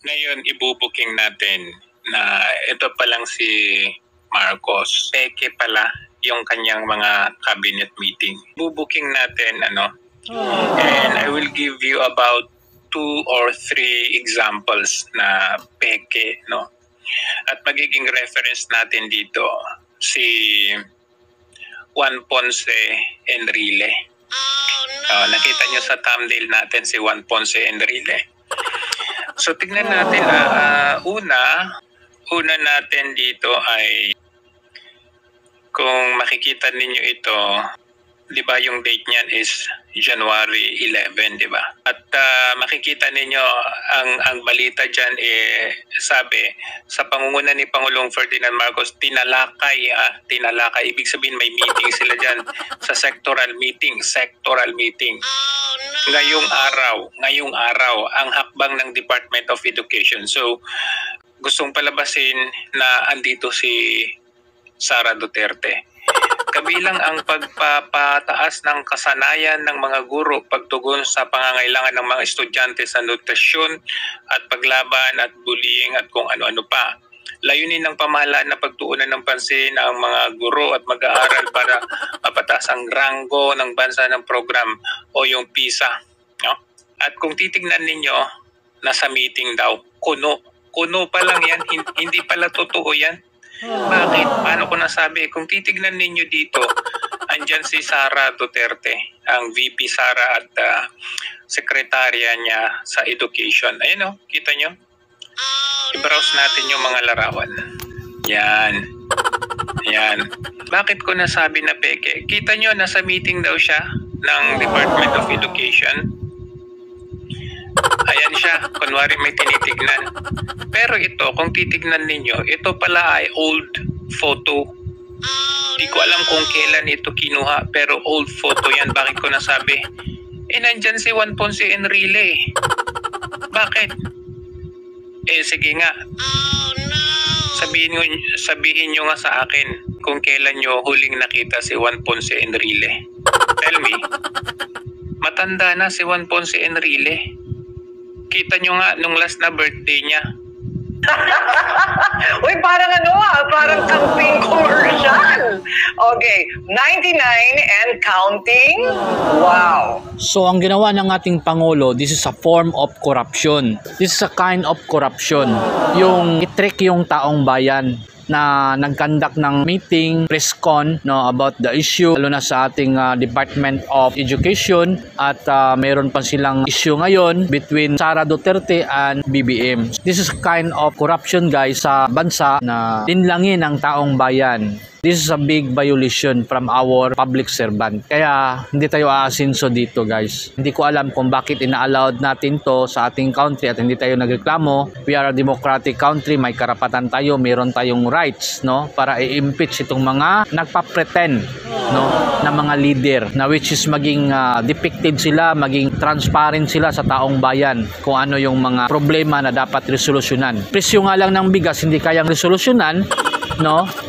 Ngayon, ibubuking natin na ito pa lang si Marcos. Peke pala yung kanyang mga cabinet meeting. Bubuking natin, and I will give you about 2 or 3 examples na peke, no? At magiging reference natin dito si Juan Ponce Enrile. Nakita nyo sa thumbnail natin si Juan Ponce Enrile. So tignan natin, una natin dito ay kung makikita ninyo ito, di ba yung date niyan is January 11, di ba? At makikita ninyo ang balita diyan sabi sa pangunguna ni Pangulong Ferdinand Marcos, tinalakay, ibig sabihin may meeting sila diyan sa sectoral meeting. Ngayong araw ang hakbang ng Department of Education. So gustong palabasin na andito si Sara Duterte. Kabilang ang pagpapataas ng kasanayan ng mga guro, pagtugon sa pangangailangan ng mga estudyante sa nutrisyon at paglaban at bullying at kung ano-ano pa. Layunin ng pamahalaan na pagtuunan ng pansin ang mga guro at mag-aaral para mapataas ang ranggo ng bansa ng program o yung PISA. No? At kung titignan ninyo, nasa meeting daw, kuno pa lang yan, hindi pala totoo yan. Bakit? Paano ko nasabi? Kung titignan ninyo dito, andyan si Sara Duterte, ang VP Sara at sekretarya niya sa education. Ayun kita nyo? I-browse natin yung mga larawan. Yan. Bakit ko nasabi na peke? Kita nyo, nasa meeting daw siya ng Department of Education. Ayan siya, kunwari may tinitignan. Pero ito, kung titignan ninyo, ito pala ay old photo. Di ko alam kung kailan ito kinuha, pero old photo yan. Bakit ko nasabi? Nandyan si Juan Ponce Enrile. Bakit? Sige nga. Sabihin nyo nga sa akin kung kailan nyo huling nakita si Juan Ponce Enrile. Tell me. Matanda na si Juan Ponce Enrile. Kita nyo nga nung last na birthday niya. Uy, parang campaign commercial. Okay, 99 and counting. Wow. So ang ginawa ng ating Pangulo, this is a form of corruption. This is a kind of corruption. Yung i-trick yung taong bayan na nag-conduct ng meeting, press con about the issue, lalo na sa ating Department of Education, at mayroon pa silang issue ngayon between Sara Duterte and BBM. This is kind of corruption, guys, sa bansa na linlangin ang taong bayan. This is a big violation from our public servant. Kaya hindi tayo aasinso dito, guys. Hindi ko alam kung bakit ina-allowed natin to sa ating country at hindi tayo nagreklamo. We are a democratic country, may karapatan tayo, mayroon tayong rights, para i-impeach itong mga nagpa-pretend, na mga leader, na which is maging depicted sila, maging transparent sila sa taong bayan kung ano yung mga problema na dapat resolusyonan. Presyo nga lang ng bigas hindi kayang resolusyonan,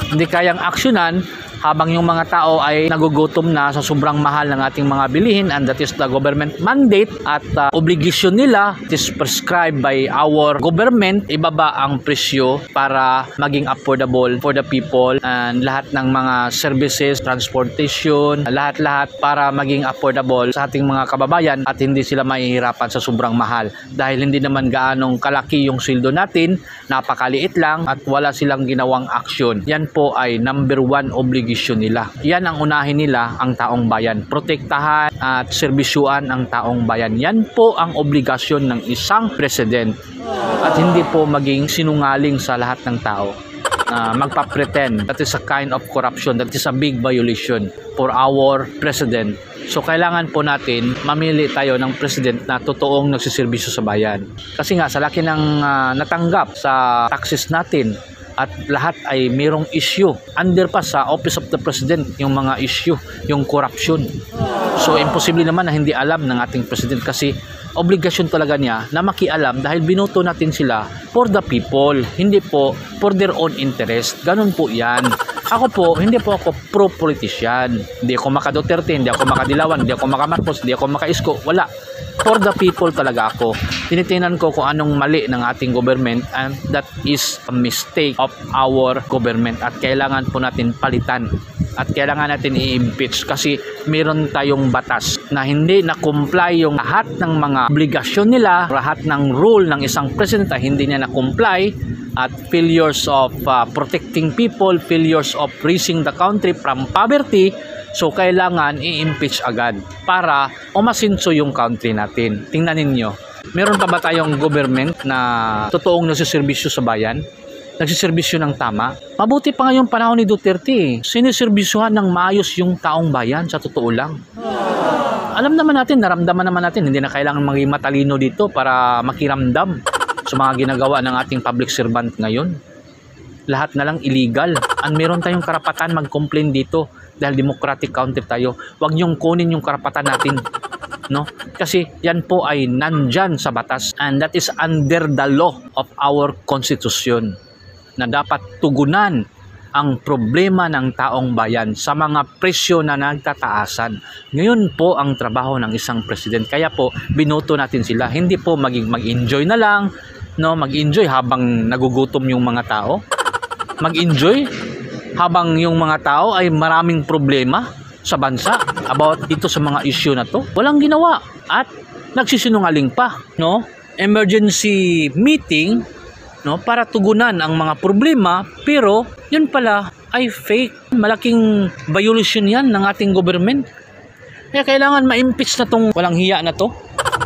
hindi kayang aksyonan habang yung mga tao ay nagugutom na sa sobrang mahal ng ating mga bilihin, and that is the government mandate at obligation nila. It is prescribed by our government. Ibaba ang presyo para maging affordable for the people, and lahat ng mga services, transportation, lahat-lahat para maging affordable sa ating mga kababayan at hindi sila mahihirapan sa sobrang mahal. Dahil hindi naman gaanong kalaki yung sweldo natin, napakaliit lang at wala silang ginawang aksyon. Yan po ay number 1 obligation nila. Yan ang unahin nila, ang taong bayan. Protektahan at serbisyuan ang taong bayan. Yan po ang obligasyon ng isang president. At hindi po maging sinungaling sa lahat ng tao. Magpa-pretend. That is a kind of corruption. That is a big violation for our president. So kailangan po natin mamili tayo ng president na totoong nagsiservisyo sa bayan. Kasi nga sa laki ng natanggap sa taxes natin, at lahat ay mayroong issue. Under pa sa Office of the President yung mga issue, yung corruption. So imposible naman na hindi alam ng ating president, kasi obligasyon talaga niya na makialam dahil binoto natin sila for the people, hindi po for their own interest. Ganun po yan. Ako po, hindi po ako pro-politician. Hindi ako maka-Duterte, hindi ako maka-Dilawan, hindi ako maka-Marcos, hindi ako maka-Isko. Wala. For the people talaga ako. Tinitingnan ko kung anong mali ng ating government, and that is a mistake of our government at kailangan po natin palitan at kailangan natin i-impeach kasi meron tayong batas na hindi na-comply yung lahat ng mga obligasyon nila, lahat ng rule ng isang president ay hindi niya na-comply, at failures of protecting people, failures of raising the country from poverty. So kailangan i-impeach agad para umasinso yung country natin. Tingnan ninyo, meron pa ba tayong government na totoong nagsiservisyo sa bayan? Nagsiservisyo ng tama? Mabuti pa ngayong panahon ni Duterte. Siniservisyohan ng maayos yung taong bayan, sa totoo lang. Alam naman natin, naramdaman naman natin, hindi na kailangan maging matalino dito para makiramdam sa mga ginagawa ng ating public servant ngayon. Lahat na lang illegal. Meron tayong karapatan mag-complain dito dahil democratic country tayo. Huwag niyong kunin yung karapatan natin. No? Kasi yan po ay nandyan sa batas, and that is under the law of our constitution, na dapat tugunan ang problema ng taong bayan sa mga presyo na nagtataasan. Ngayon po ang trabaho ng isang president. Kaya po binoto natin sila. Hindi po mag-enjoy na lang, no, mag-enjoy habang nagugutom yung mga tao. Mag-enjoy habang yung mga tao ay maraming problema sa bansa about dito sa mga issue na to. Walang ginawa at nagsisinungaling pa, no? Emergency meeting, no, para tugunan ang mga problema, pero yun pala ay fake. Malaking violation yan ng ating government. Kaya kailangan ma-impeach na tong walang hiya na to.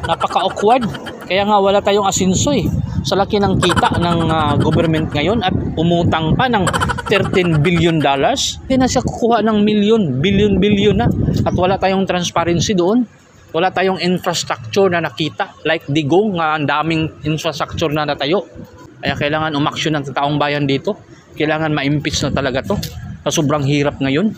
Napaka-awkward. Kaya nga wala tayong asinso eh. Sa laki ng kita ng government ngayon at umutang pa ng $13 billion. Hindi na siya kukuha ng billion na. At wala tayong transparency doon. Wala tayong infrastructure na nakita. Like Digong, ang daming infrastructure na natayo. Kaya kailangan umaksyon ng taong bayan dito. Kailangan ma-impeach na talaga to. Sa sobrang hirap ngayon.